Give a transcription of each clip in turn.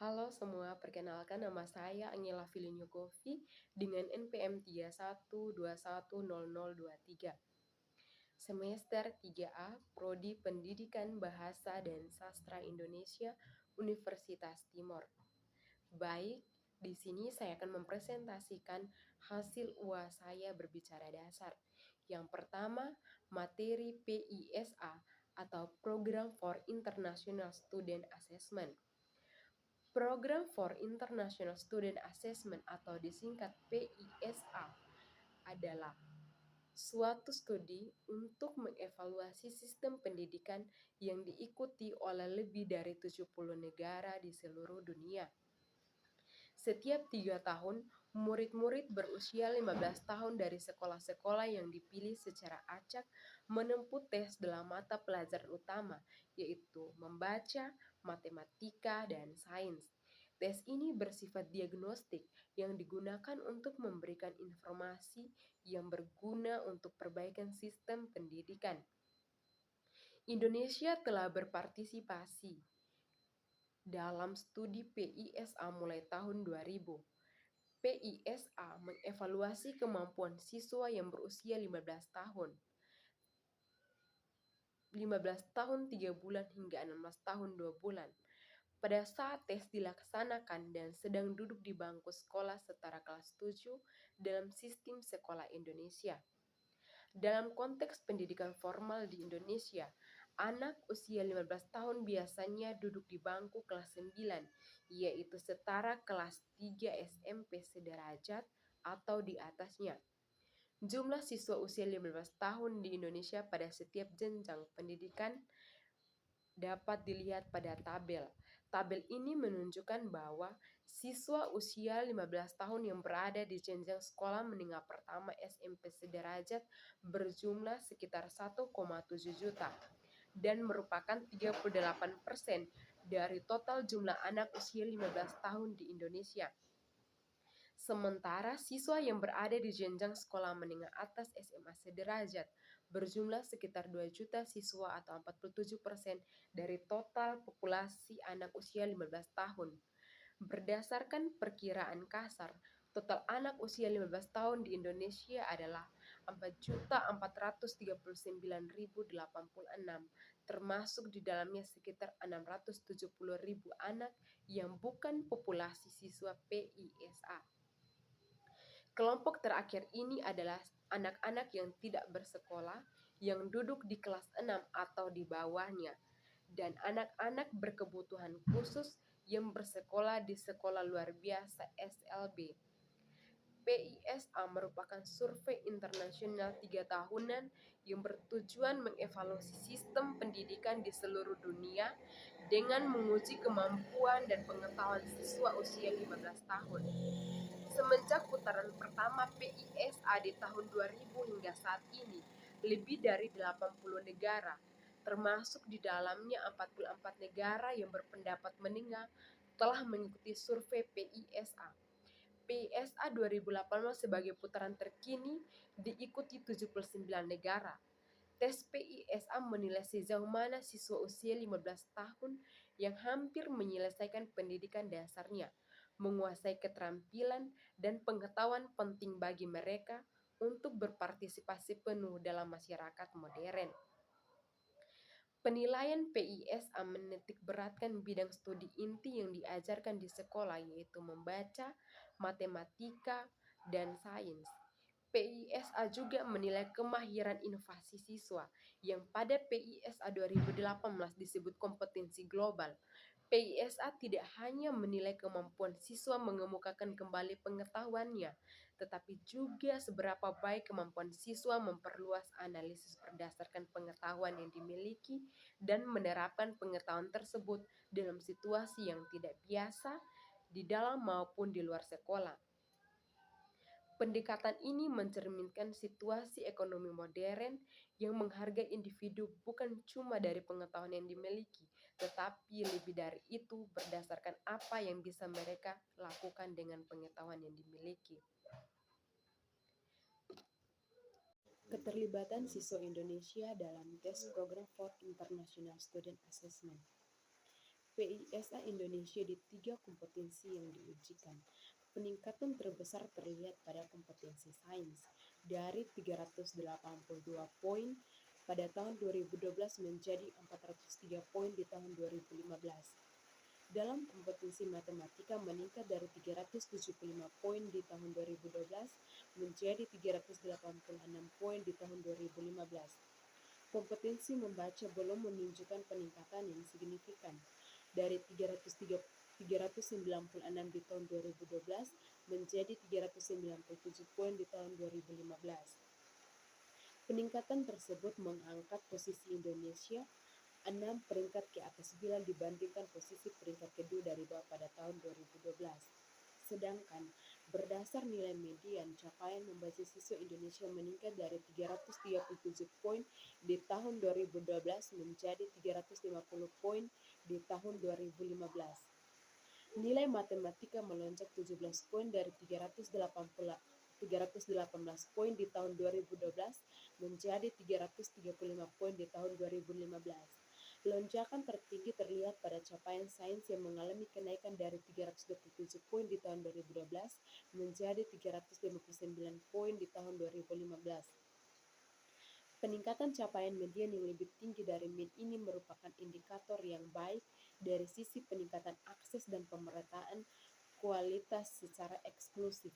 Halo semua, perkenalkan nama saya Angela Filinyukovi dengan NPM 31210023. Semester 3A, Prodi Pendidikan Bahasa dan Sastra Indonesia, Universitas Timor. Baik, di sini saya akan mempresentasikan hasil UAS saya berbicara dasar. Yang pertama, materi PISA atau Program for International Student Assessment. Program for International Student Assessment atau disingkat PISA adalah suatu studi untuk mengevaluasi sistem pendidikan yang diikuti oleh lebih dari 70 negara di seluruh dunia. Setiap 3 tahun, murid-murid berusia 15 tahun dari sekolah-sekolah yang dipilih secara acak menempuh tes dalam mata pelajaran utama, yaitu membaca, matematika, dan sains. Tes ini bersifat diagnostik yang digunakan untuk memberikan informasi yang berguna untuk perbaikan sistem pendidikan. Indonesia telah berpartisipasi dalam studi PISA mulai tahun 2000. PISA mengevaluasi kemampuan siswa yang berusia 15 tahun. 15 tahun 3 bulan hingga 16 tahun 2 bulan. Pada saat tes dilaksanakan dan sedang duduk di bangku sekolah setara kelas 7 dalam sistem sekolah Indonesia. Dalam konteks pendidikan formal di Indonesia, anak usia 15 tahun biasanya duduk di bangku kelas 9, yaitu setara kelas 3 SMP sederajat atau di atasnya. Jumlah siswa usia 15 tahun di Indonesia pada setiap jenjang pendidikan dapat dilihat pada tabel. Tabel ini menunjukkan bahwa siswa usia 15 tahun yang berada di jenjang sekolah menengah pertama SMP sederajat berjumlah sekitar 1,7 juta dan merupakan 38% dari total jumlah anak usia 15 tahun di Indonesia. Sementara siswa yang berada di jenjang sekolah menengah atas SMA sederajat berjumlah sekitar 2 juta siswa atau 47% dari total populasi anak usia 15 tahun. Berdasarkan perkiraan kasar, total anak usia 15 tahun di Indonesia adalah 4.439.086, termasuk di dalamnya sekitar 670.000 anak yang bukan populasi siswa PISA. Kelompok terakhir ini adalah anak-anak yang tidak bersekolah, yang duduk di kelas 6 atau di bawahnya, dan anak-anak berkebutuhan khusus yang bersekolah di sekolah luar biasa SLB. PISA merupakan survei internasional 3 tahunan yang bertujuan mengevaluasi sistem pendidikan di seluruh dunia dengan menguji kemampuan dan pengetahuan siswa usia 15 tahun. Semenjak putaran pertama PISA di tahun 2000 hingga saat ini, lebih dari 80 negara, termasuk di dalamnya 44 negara yang berpendapat menengah, telah mengikuti survei PISA. PISA 2018 sebagai putaran terkini diikuti 79 negara. Tes PISA menilai sejauh mana siswa usia 15 tahun yang hampir menyelesaikan pendidikan dasarnya menguasai keterampilan dan pengetahuan penting bagi mereka untuk berpartisipasi penuh dalam masyarakat modern. Penilaian PISA menitikberatkan bidang studi inti yang diajarkan di sekolah, yaitu membaca, matematika, dan sains. PISA juga menilai kemahiran inovasi siswa yang pada PISA 2018 disebut kompetensi global. PISA tidak hanya menilai kemampuan siswa mengemukakan kembali pengetahuannya, tetapi juga seberapa baik kemampuan siswa memperluas analisis berdasarkan pengetahuan yang dimiliki dan menerapkan pengetahuan tersebut dalam situasi yang tidak biasa di dalam maupun di luar sekolah. Pendekatan ini mencerminkan situasi ekonomi modern yang menghargai individu bukan cuma dari pengetahuan yang dimiliki, tetapi lebih dari itu berdasarkan apa yang bisa mereka lakukan dengan pengetahuan yang dimiliki. Keterlibatan siswa Indonesia dalam tes Program for International Student Assessment. PISA Indonesia di 3 kompetensi yang diujikan. Peningkatan terbesar terlihat pada kompetensi sains dari 382 poin pada tahun 2012 menjadi 403 poin di tahun 2015. Dalam kompetensi matematika meningkat dari 375 poin di tahun 2012 menjadi 386 poin di tahun 2015. Kompetensi membaca belum menunjukkan peningkatan yang signifikan dari 396 di tahun 2012 menjadi 397 poin di tahun 2015. Peningkatan tersebut mengangkat posisi Indonesia 6 peringkat ke atas bila dibandingkan posisi peringkat kedua dari bawah pada tahun 2012. Sedangkan berdasar nilai median, capaian membaca siswa Indonesia meningkat dari 337 poin di tahun 2012 menjadi 350 poin di tahun 2015. Nilai matematika melonjak 17 poin dari 318 poin di tahun 2012 menjadi 335 poin di tahun 2015. Lonjakan tertinggi terlihat pada capaian sains yang mengalami kenaikan dari 327 poin di tahun 2012 menjadi 359 poin di tahun 2015. Peningkatan capaian median yang lebih tinggi dari mean ini merupakan indikator yang baik dari sisi peningkatan akses dan pemerataan kualitas secara eksklusif.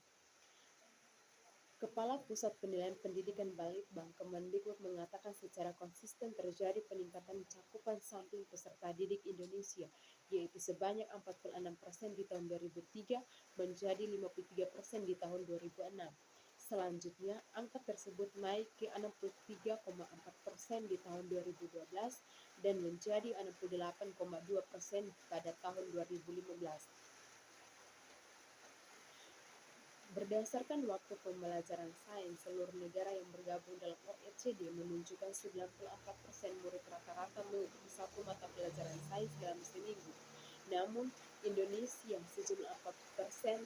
Kepala Pusat Penilaian Pendidikan Balitbang Kemendikbud mengatakan secara konsisten terjadi peningkatan cakupan samping peserta didik Indonesia, yaitu sebanyak 46% di tahun 2003 menjadi 53% di tahun 2006. Selanjutnya, angka tersebut naik ke 63,4% di tahun 2012 dan menjadi 68,2% pada tahun 2015. Berdasarkan waktu pembelajaran sains, seluruh negara yang bergabung dalam OECD menunjukkan 94% murid rata-rata mengikuti satu mata pelajaran sains dalam seminggu. Namun, Indonesia sejumlah 40%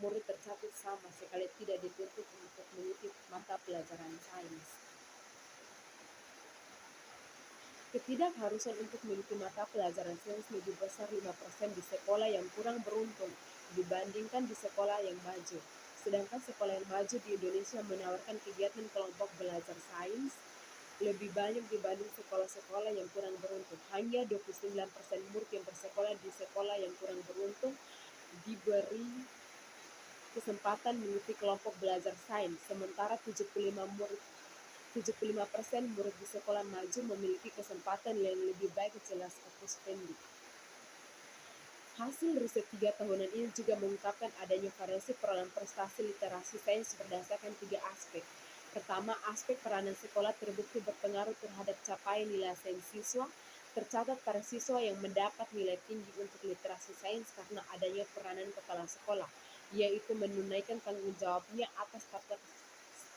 murid tercatat sama sekali tidak dituntut untuk mengikuti mata pelajaran sains. Ketidakharusan untuk mengikuti mata pelajaran sains lebih besar 5% di sekolah yang kurang beruntung dibandingkan di sekolah yang maju. Sedangkan sekolah yang maju di Indonesia menawarkan kegiatan kelompok belajar sains lebih banyak dibanding sekolah-sekolah yang kurang beruntung. Hanya 29% murid yang bersekolah di sekolah yang kurang beruntung diberi kesempatan mengikuti kelompok belajar sains, sementara 75% murid di sekolah maju memiliki kesempatan yang lebih baik, jelas Kapus Pendik. Hasil riset 3 tahunan ini juga mengungkapkan adanya variasi perolehan prestasi literasi sains berdasarkan 3 aspek. Pertama, aspek peranan sekolah terbukti berpengaruh terhadap capaian nilai sains siswa. Tercatat para siswa yang mendapat nilai tinggi untuk literasi sains karena adanya peranan kepala sekolah, yaitu menunaikan tanggung jawabnya atas tata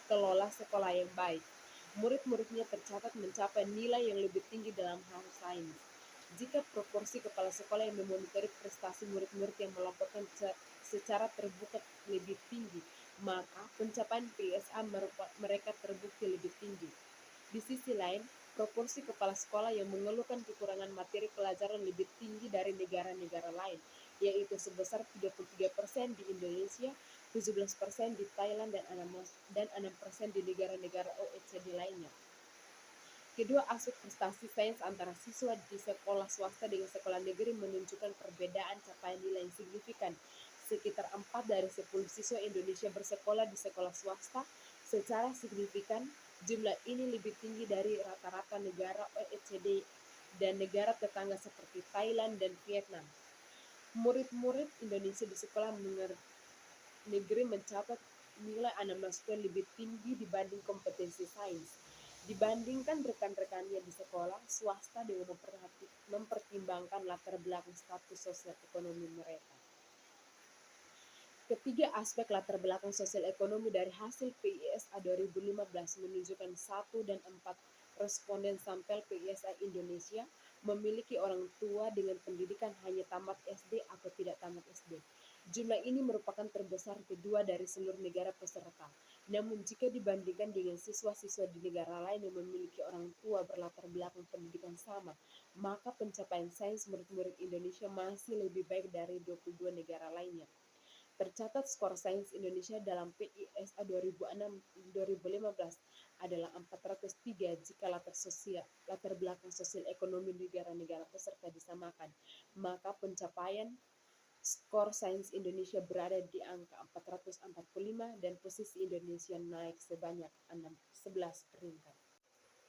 kelola sekolah yang baik. Murid-muridnya tercatat mencapai nilai yang lebih tinggi dalam hal sains. Jika proporsi kepala sekolah yang memonitori prestasi murid-murid yang melaporkan secara terbuka lebih tinggi, maka pencapaian PISA mereka terbukti lebih tinggi. Di sisi lain, proporsi kepala sekolah yang mengeluhkan kekurangan materi pelajaran lebih tinggi dari negara-negara lain, yaitu sebesar 33% di Indonesia, 17% di Thailand, dan 6% di negara-negara OECD lainnya. Kedua aspek prestasi sains antara siswa di sekolah swasta dengan sekolah negeri menunjukkan perbedaan capaian nilai yang signifikan. Sekitar 4 dari 10 siswa Indonesia bersekolah di sekolah swasta. Secara signifikan, jumlah ini lebih tinggi dari rata-rata negara OECD dan negara tetangga seperti Thailand dan Vietnam. Murid-murid Indonesia di sekolah negeri mencatat nilai 16 poin lebih tinggi dibanding kompetensi sains. Dibandingkan rekan-rekannya di sekolah swasta dengan mempertimbangkan latar belakang status sosial ekonomi mereka. Ketiga aspek latar belakang sosial ekonomi dari hasil PISA 2015 menunjukkan 1 dan 4 responden sampel PISA Indonesia memiliki orang tua dengan pendidikan hanya tamat SD atau tidak tamat SD. Jumlah ini merupakan terbesar kedua dari seluruh negara peserta. Namun jika dibandingkan dengan siswa-siswa di negara lain yang memiliki orang tua berlatar belakang pendidikan sama, maka pencapaian sains murid-murid Indonesia masih lebih baik dari 22 negara lainnya. Tercatat skor sains Indonesia dalam PISA 2006-2015 adalah 403 jika latar belakang sosial ekonomi negara-negara peserta disamakan, maka pencapaian skor sains Indonesia berada di angka 445 dan posisi Indonesia naik sebanyak 11 peringkat.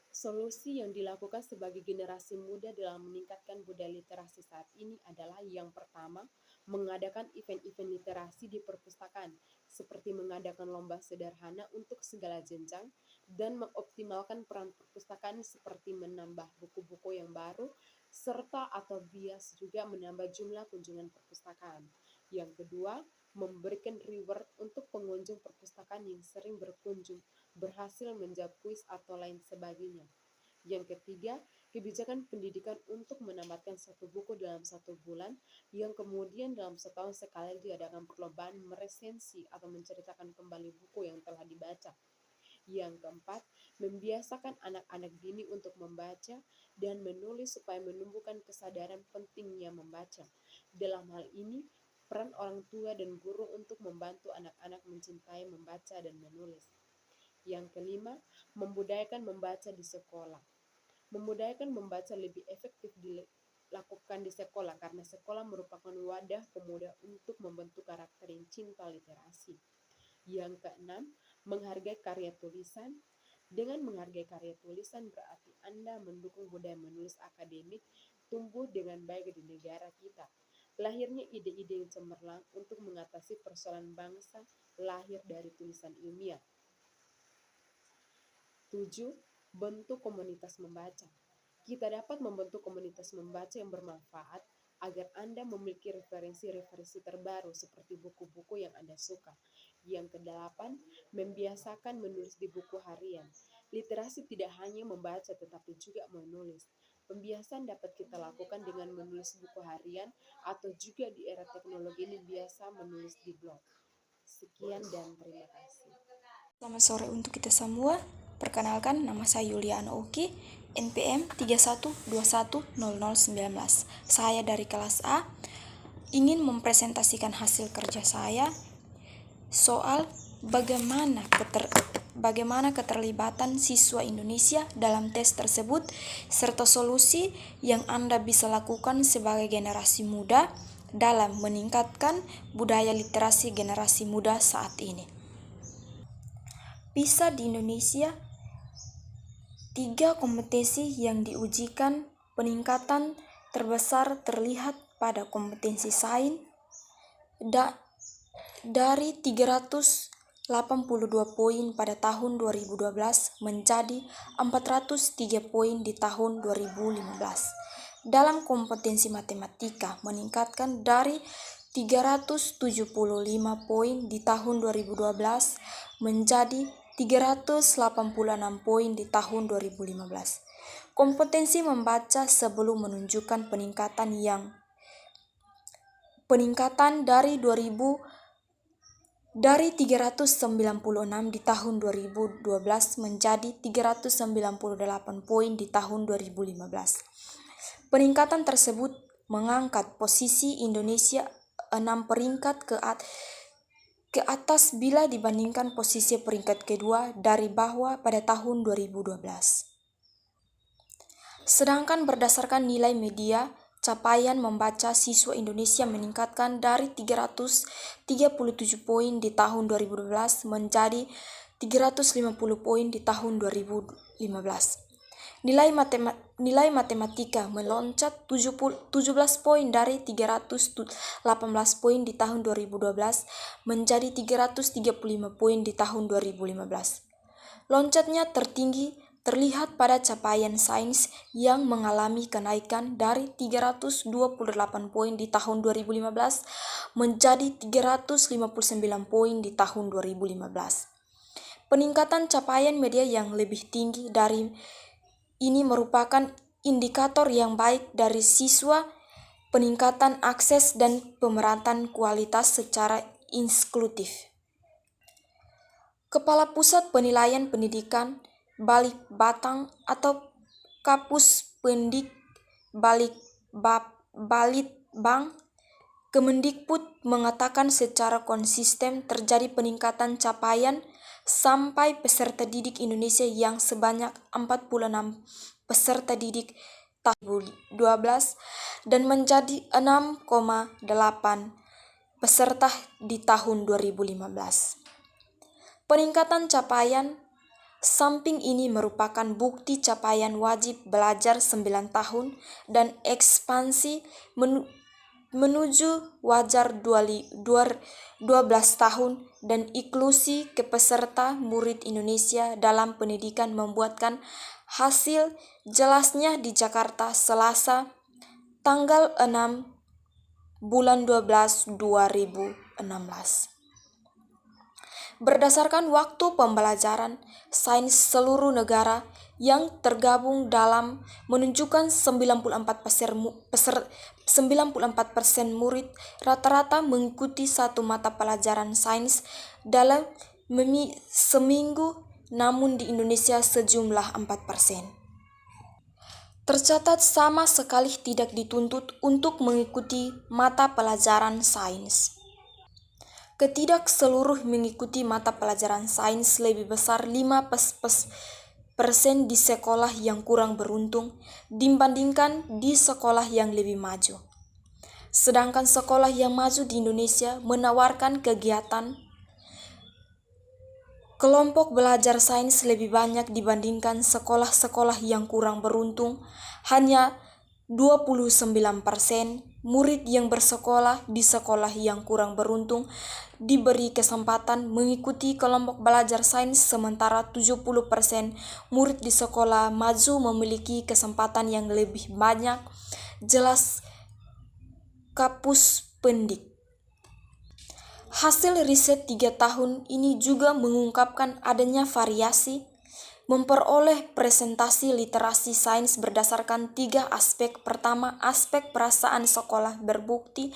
Solusi yang dilakukan sebagai generasi muda dalam meningkatkan budaya literasi saat ini adalah yang pertama, mengadakan event-event literasi di perpustakaan, seperti mengadakan lomba sederhana untuk segala jenjang, dan mengoptimalkan peran perpustakaan seperti menambah buku-buku yang baru, serta atau bias juga menambah jumlah kunjungan perpustakaan. Yang kedua, memberikan reward untuk pengunjung perpustakaan yang sering berkunjung, berhasil menjawab kuis atau lain sebagainya. Yang ketiga, kebijakan pendidikan untuk menamatkan satu buku dalam 1 bulan, yang kemudian dalam setahun sekali diadakan perlombaan meresensi atau menceritakan kembali buku yang telah dibaca. Yang keempat, membiasakan anak-anak dini untuk membaca dan menulis supaya menumbuhkan kesadaran pentingnya membaca. Dalam hal ini, peran orang tua dan guru untuk membantu anak-anak mencintai membaca dan menulis. Yang kelima, membudayakan membaca di sekolah. Membudayakan membaca lebih efektif dilakukan di sekolah karena sekolah merupakan wadah pemuda untuk membentuk karakter yang cinta literasi. Yang keenam, menghargai karya tulisan. Dengan menghargai karya tulisan berarti Anda mendukung budaya menulis akademik tumbuh dengan baik di negara kita. Lahirnya ide-ide yang cemerlang untuk mengatasi persoalan bangsa lahir dari tulisan ilmiah. 7. Bentuk komunitas membaca. Kita dapat membentuk komunitas membaca yang bermanfaat agar Anda memiliki referensi-referensi terbaru seperti buku-buku yang Anda suka. Yang kedelapan, membiasakan menulis di buku harian. Literasi tidak hanya membaca tetapi juga menulis. Pembiasaan dapat kita lakukan dengan menulis buku harian atau juga di era teknologi ini biasa menulis di blog. Sekian dan terima kasih. Selamat sore untuk kita semua. Perkenalkan, nama saya Yuliana Oki, NPM 31210019. Saya dari kelas A, ingin mempresentasikan hasil kerja saya soal bagaimana keterlibatan siswa Indonesia dalam tes tersebut, serta solusi yang Anda bisa lakukan sebagai generasi muda dalam meningkatkan budaya literasi generasi muda saat ini. PISA di Indonesia, 3 kompetensi yang diujikan. Peningkatan terbesar terlihat pada kompetensi sains dari 382 poin pada tahun 2012 menjadi 403 poin di tahun 2015. Dalam kompetensi matematika meningkatkan dari 375 poin di tahun 2012 menjadi 386 poin di tahun 2015. Kompetensi membaca sebelum menunjukkan peningkatan dari 396 di tahun 2012 menjadi 398 poin di tahun 2015. Peningkatan tersebut mengangkat posisi Indonesia 6 peringkat ke atas bila dibandingkan posisi peringkat kedua dari bawah pada tahun 2012. Sedangkan berdasarkan nilai media, capaian membaca siswa Indonesia meningkatkan dari 337 poin di tahun 2012 menjadi 350 poin di tahun 2015. Nilai matematika meloncat 17 poin dari 318 poin di tahun 2012 menjadi 335 poin di tahun 2015. Loncatnya tertinggi terlihat pada capaian sains yang mengalami kenaikan dari 328 poin di tahun 2015 menjadi 359 poin di tahun 2015. Peningkatan capaian media yang lebih tinggi dari ini merupakan indikator yang baik dari siswa, peningkatan akses dan pemerataan kualitas secara inklusif. Kepala Pusat Penilaian Pendidikan Balikbatang atau Kapus Pendik Balitbang Kemendikbud mengatakan secara konsisten terjadi peningkatan capaian sampai peserta didik Indonesia yang sebanyak 46 peserta didik tahun 2012 dan menjadi 6,8 peserta di tahun 2015. Peningkatan capaian samping ini merupakan bukti capaian wajib belajar 9 tahun dan ekspansi menuju wajar 12 tahun dan inklusi kepeserta murid Indonesia dalam pendidikan membuatkan hasil jelasnya di Jakarta Selasa tanggal 6 bulan 12 2016. Berdasarkan waktu pembelajaran sains seluruh negara yang tergabung dalam menunjukkan 94% murid rata-rata mengikuti satu mata pelajaran sains dalam seminggu, namun di Indonesia sejumlah 4%. Tercatat sama sekali tidak dituntut untuk mengikuti mata pelajaran sains. Ketidak seluruh mengikuti mata pelajaran sains lebih besar 5% di sekolah yang kurang beruntung dibandingkan di sekolah yang lebih maju. Sedangkan sekolah yang maju di Indonesia menawarkan kegiatan kelompok belajar sains lebih banyak dibandingkan sekolah-sekolah yang kurang beruntung. Hanya 29% murid yang bersekolah di sekolah yang kurang beruntung diberi kesempatan mengikuti kelompok belajar sains, sementara 70% murid di sekolah maju memiliki kesempatan yang lebih banyak. Jelas Kapus Pendik. Hasil riset 3 tahun ini juga mengungkapkan adanya variasi memperoleh presentasi literasi sains berdasarkan 3 aspek. Pertama, aspek perasaan sekolah berbukti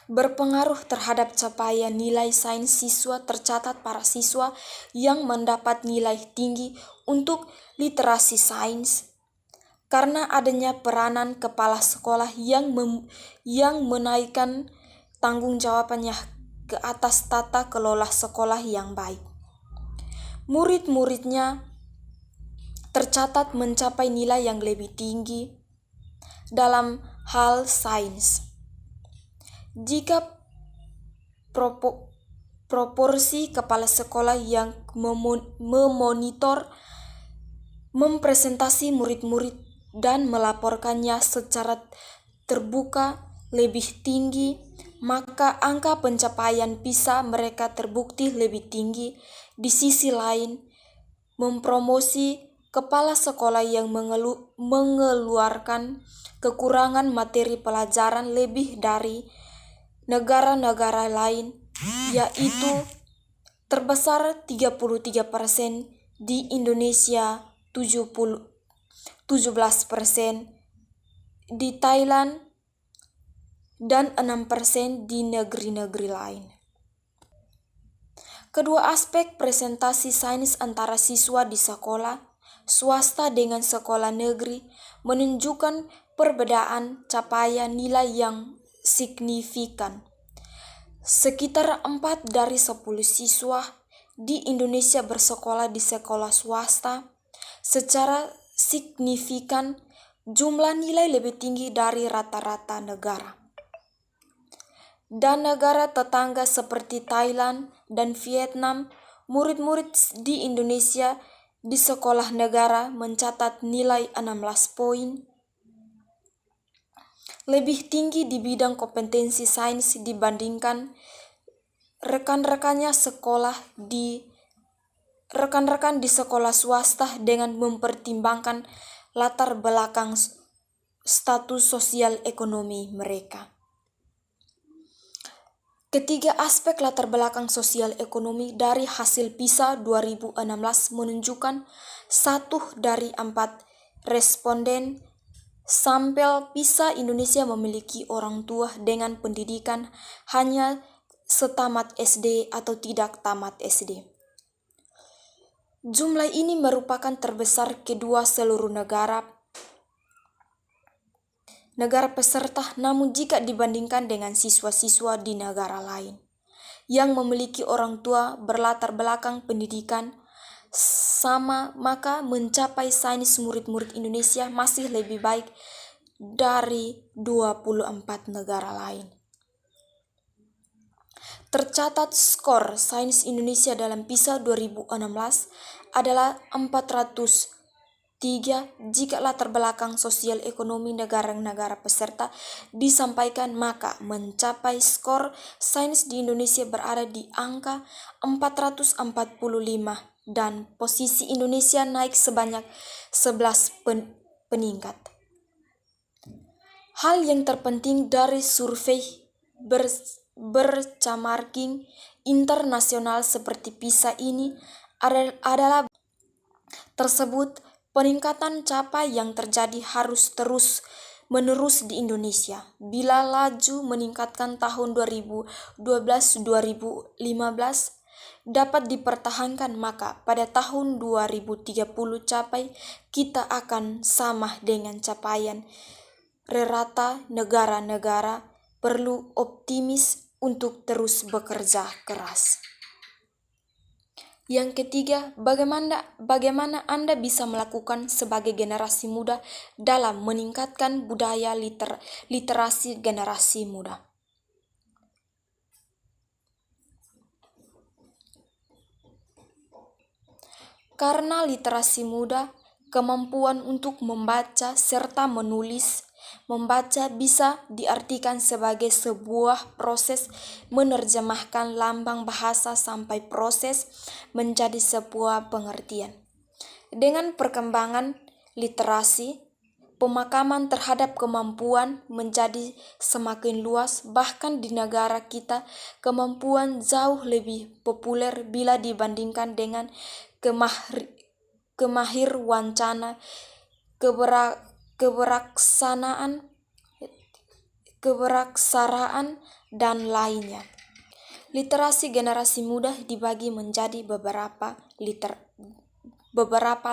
berpengaruh terhadap capaian nilai sains siswa. Tercatat para siswa yang mendapat nilai tinggi untuk literasi sains karena adanya peranan kepala sekolah yang menaikkan tanggung jawabnya ke atas tata kelola sekolah yang baik. Murid-muridnya tercatat mencapai nilai yang lebih tinggi dalam hal sains. Jika proporsi kepala sekolah yang memonitor, mempresentasi murid-murid dan melaporkannya secara terbuka lebih tinggi, maka angka pencapaian PISA mereka terbukti lebih tinggi. Di sisi lain, mempromosi kepala sekolah yang mengeluarkan kekurangan materi pelajaran lebih dari negara-negara lain, yaitu terbesar 33% di Indonesia, 17% di Thailand, dan 6% di negeri-negeri lain. Kedua aspek presentasi sains antara siswa di sekolah swasta dengan sekolah negeri menunjukkan perbedaan capaian nilai yang signifikan. Sekitar 4 dari 10 siswa di Indonesia bersekolah di sekolah swasta. Secara signifikan, jumlah nilai lebih tinggi dari rata-rata negara. Dan negara tetangga seperti Thailand dan Vietnam, murid-murid di Indonesia di sekolah negara mencatat nilai 16 poin lebih tinggi di bidang kompetensi sains dibandingkan rekan-rekan di sekolah swasta dengan mempertimbangkan latar belakang status sosial ekonomi mereka. Ketiga aspek latar belakang sosial ekonomi dari hasil PISA 2016 menunjukkan 1 dari 4 responden sampel PISA Indonesia memiliki orang tua dengan pendidikan hanya setamat SD atau tidak tamat SD. Jumlah ini merupakan terbesar kedua seluruh negara peserta, namun jika dibandingkan dengan siswa-siswa di negara lain yang memiliki orang tua berlatar belakang pendidikan sama, maka mencapai sains murid-murid Indonesia masih lebih baik dari 24 negara lain. Tercatat skor sains Indonesia dalam PISA 2016 adalah 403 jika latar belakang sosial ekonomi negara-negara peserta disampaikan, maka mencapai skor sains di Indonesia berada di angka 445 dan posisi Indonesia naik sebanyak 11 peningkat. Hal yang terpenting dari survei bercamarking internasional seperti PISA ini adalah tersebut peningkatan capai yang terjadi harus terus menerus di Indonesia. Bila laju meningkatkan tahun 2012-2015 dapat dipertahankan, maka pada tahun 2030 capai kita akan sama dengan capaian rata negara-negara. Perlu optimis untuk terus bekerja keras. Yang ketiga, bagaimana Anda bisa melakukan sebagai generasi muda dalam meningkatkan budaya literasi generasi muda. Karena literasi muda, kemampuan untuk membaca serta membaca bisa diartikan sebagai sebuah proses menerjemahkan lambang bahasa sampai proses menjadi sebuah pengertian. Dengan perkembangan literasi, pemakaman terhadap kemampuan menjadi semakin luas. Bahkan di negara kita, kemampuan jauh lebih populer bila dibandingkan dengan kemahirwancana, keberaksaraan, dan lainnya. Literasi generasi muda dibagi menjadi beberapa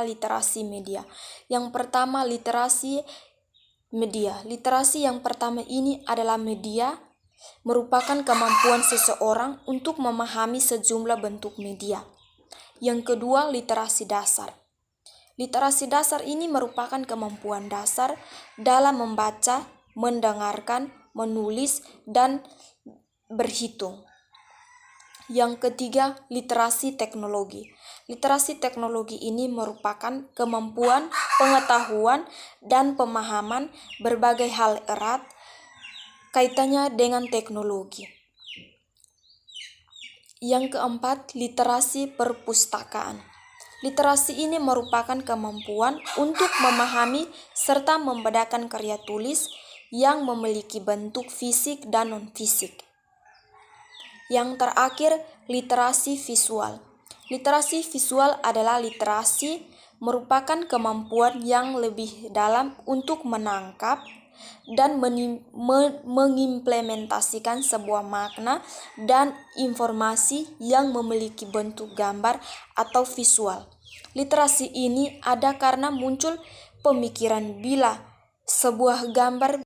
literasi media. Yang pertama, literasi media. Literasi yang pertama ini adalah media, merupakan kemampuan seseorang untuk memahami sejumlah bentuk media. Yang kedua, literasi dasar. Literasi dasar ini merupakan kemampuan dasar dalam membaca, mendengarkan, menulis, dan berhitung. Yang ketiga, literasi teknologi. Literasi teknologi ini merupakan kemampuan pengetahuan dan pemahaman berbagai hal erat kaitannya dengan teknologi. Yang keempat, literasi perpustakaan. Literasi ini merupakan kemampuan untuk memahami serta membedakan karya tulis yang memiliki bentuk fisik dan non-fisik. Yang terakhir, literasi visual. Literasi visual adalah literasi merupakan kemampuan yang lebih dalam untuk menangkap dan mengimplementasikan sebuah makna dan informasi yang memiliki bentuk gambar atau visual. Literasi ini ada karena muncul pemikiran bila sebuah gambar